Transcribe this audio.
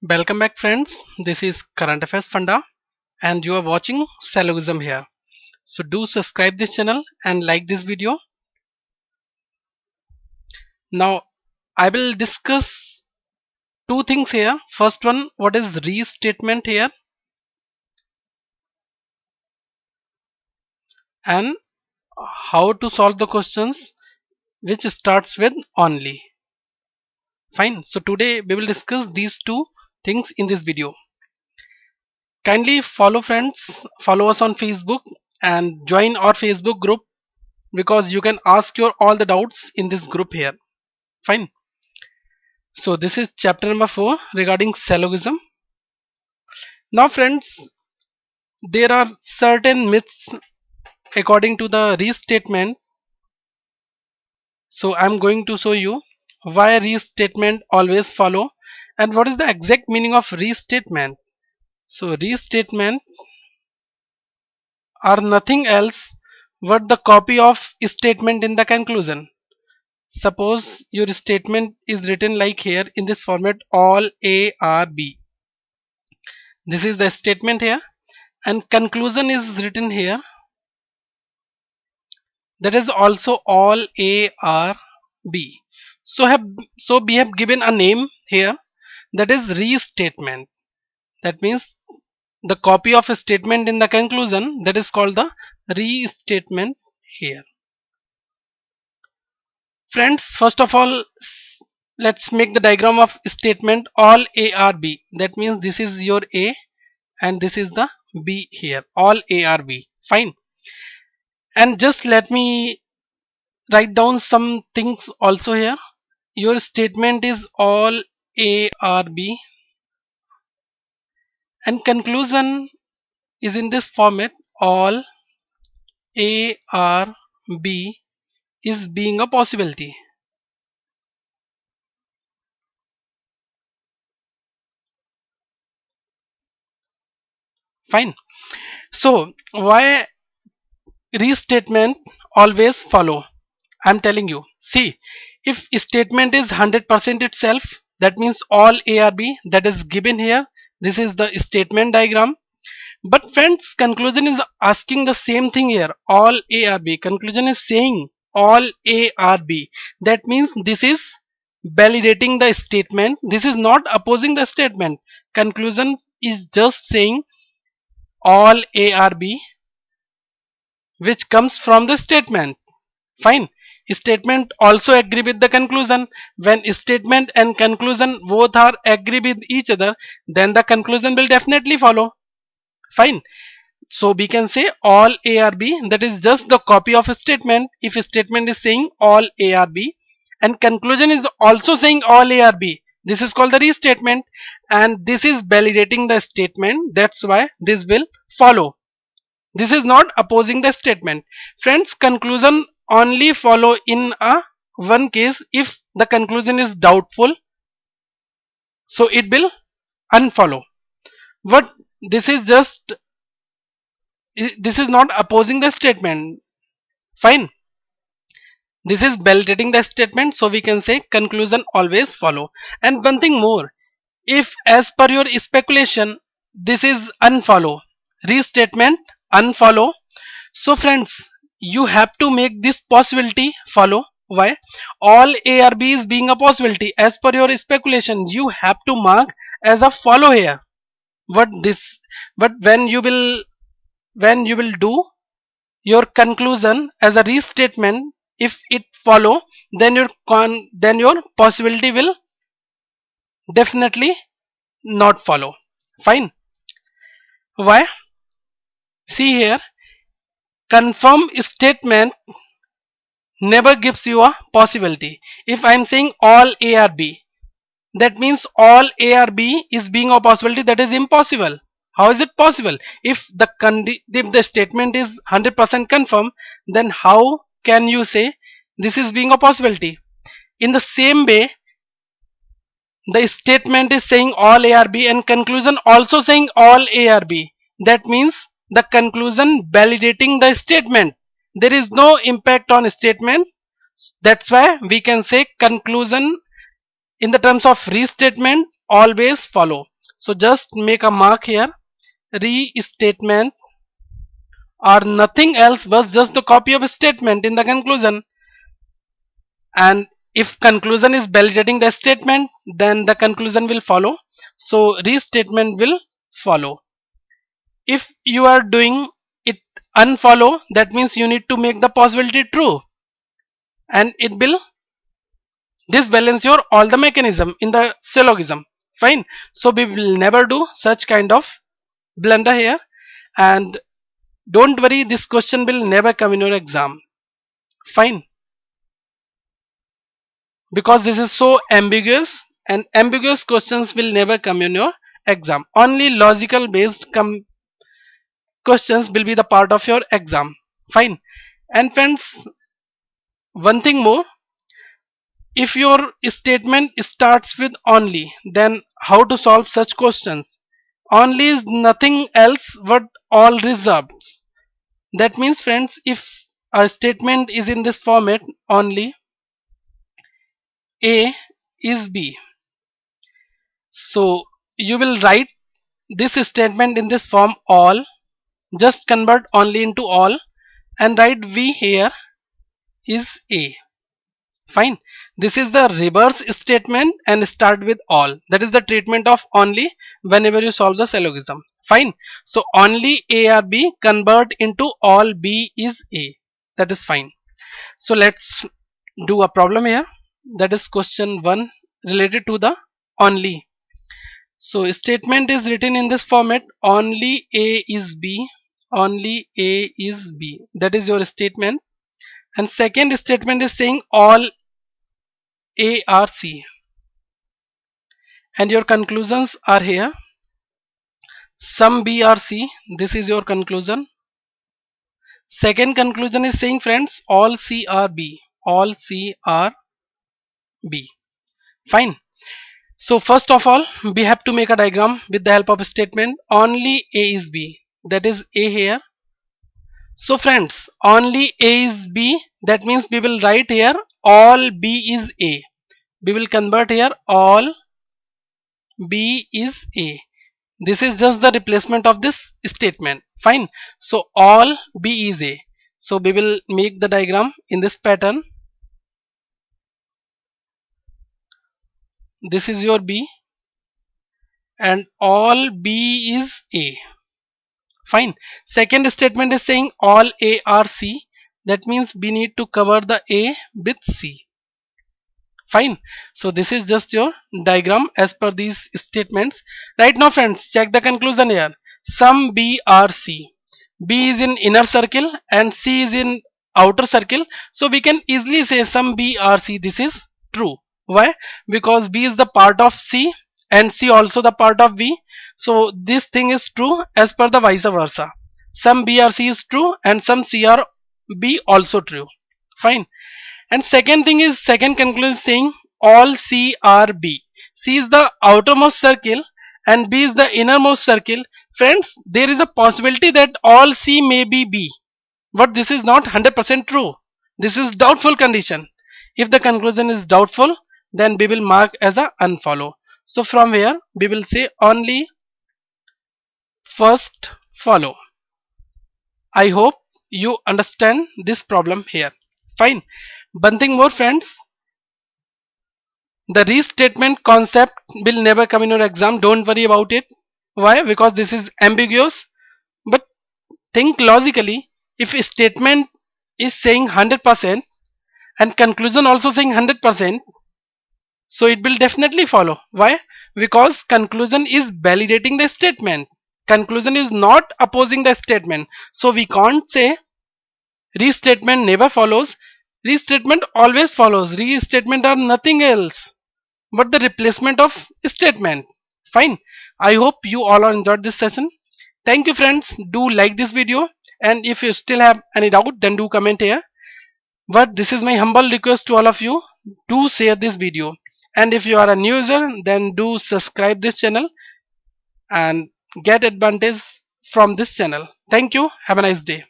Welcome back friends, this is Current Affairs Funda and you are watching Syllogism here. So do subscribe this channel and like this video. Now I will discuss two things here. First one, what is restatement here, and how to solve the questions which starts with only. Fine, so today we will discuss these two things in this video. Kindly follow friends, follow us on Facebook and join our Facebook group because you can ask your all the doubts in this group here. Fine. So this is chapter number 4 regarding syllogism. Now friends, there are certain myths according to the restatement. So I'm going to show you why restatement always follow and what is the exact meaning of restatement. So restatement are nothing else but the copy of statement in the conclusion. Suppose your statement is written like here in this format, all A are B. This is the statement here, and conclusion is written here, that is also all A are B. So we have given a name here, that is restatement. That means the copy of a statement in the conclusion, that is called the restatement here. Friends, first of all, let's make the diagram of statement all A are B. That means this is your A and this is the B here, all A are B. Fine. And just let me write down some things also here. Your statement is all A or B and conclusion is in this format, all A or B is being a possibility. Fine. So why restatement always follow? I'm telling you. See, if statement is 100% itself, that means all A or B, that is given here. This is the statement diagram. But friends, conclusion is asking the same thing here, all A or B. Conclusion is saying all A or B. That means this is validating the statement. This is not opposing the statement. Conclusion is just saying all A or B, which comes from the statement. Fine. Statement also agree with the conclusion. When statement and conclusion both are agree with each other, then the conclusion will definitely follow. Fine. So we can say all A or B, that is just the copy of a statement. If a statement is saying all A or B and conclusion is also saying all A or B, this is called the restatement, and this is validating the statement. That's why this will follow. This is not opposing the statement. Friends, conclusion only follow in a one case, if the conclusion is doubtful, so it will unfollow. But this is just, this is not opposing the statement. Fine. This is validating the statement, so we can say conclusion always follow. And one thing more, if as per your speculation this is unfollow, restatement unfollow, so friends, you have to make this possibility follow. Why? All A or B is being a possibility. As per your speculation, you have to mark as a follow here. What this? But when you will do your conclusion as a restatement, if it follow, then your possibility will definitely not follow. Fine. Why? See here, confirm statement never gives you a possibility. If I am saying all A or B, that means all A or B is being a possibility. That is impossible. How is it possible? If the statement is 100% confirmed, then how can you say this is being a possibility? In the same way, the statement is saying all A or B and conclusion also saying all A or B. That means the conclusion validating the statement. There is no impact on statement. That's why we can say conclusion in the terms of restatement always follow. So just make a mark here. Restatement are nothing else but just the copy of a statement in the conclusion, and if conclusion is validating the statement, then the conclusion will follow. So restatement will follow. If you are doing it unfollow, that means you need to make the possibility true, and it will disbalance your all the mechanism in the syllogism. Fine. So we will never do such kind of blunder here, and don't worry, this question will never come in your exam. Fine. Because this is so ambiguous, and ambiguous questions will never come in your exam. Only logical based questions will be the part of your exam. Fine. And friends, one thing more, if your statement starts with only, then how to solve such questions? Only is nothing else but all reserved. That means friends, if a statement is in this format, only A is B, so you will write this statement in this form all, just convert only into all and write V here is A. Fine. This is the reverse statement and start with all. That is the treatment of only whenever you solve the syllogism. Fine. So only A or B convert into all B is A. That is fine. So let's do a problem here. That is question 1 related to the only. So statement is written in this format, only A is B, only A is B. That is your statement. And second statement is saying all A are C. And your conclusions are here. Some B are C. This is your conclusion. Second conclusion is saying friends, all C are B. All C are B. Fine. So first of all, we have to make a diagram with the help of a statement. Only A is B. That is A here. So friends, only A is B. That means we will write here all B is A. We will convert here all B is A. This is just the replacement of this statement. Fine. So all B is A. So we will make the diagram in this pattern. This is your B and all B is A. Fine. Second statement is saying all A are C. That means we need to cover the A with C. Fine. So this is just your diagram as per these statements. Right now friends, check the conclusion here. Some B are C. B is in inner circle and C is in outer circle. So we can easily say some B are C. This is true. Why? Because B is the part of C and C also the part of B. So this thing is true as per the vice versa. Some B or C is true and some C or B also true. Fine. And second thing is, second conclusion is saying all C are B. C is the outermost circle and B is the innermost circle. Friends, there is a possibility that all C may be B, but this is not 100% true. This is doubtful condition. If the conclusion is doubtful, then we will mark as a unfollow. So from here we will say only first follow. I hope you understand this problem here. Fine. One thing more friends, the restatement concept will never come in your exam. Don't worry about it. Why? Because this is ambiguous. But think logically, if a statement is saying 100% and conclusion also saying 100%, so it will definitely follow. Why? Because conclusion is validating the statement. Conclusion is not opposing the statement. So we can't say restatement never follows. Restatement always follows. Restatement are nothing else but the replacement of statement. Fine. I hope you all are enjoyed this session. Thank you friends. Do like this video, and if you still have any doubt, then do comment here. But this is my humble request to all of you. Do share this video, and if you are a new user, then do subscribe this channel and get advantage from this channel. Thank you. Have a nice day.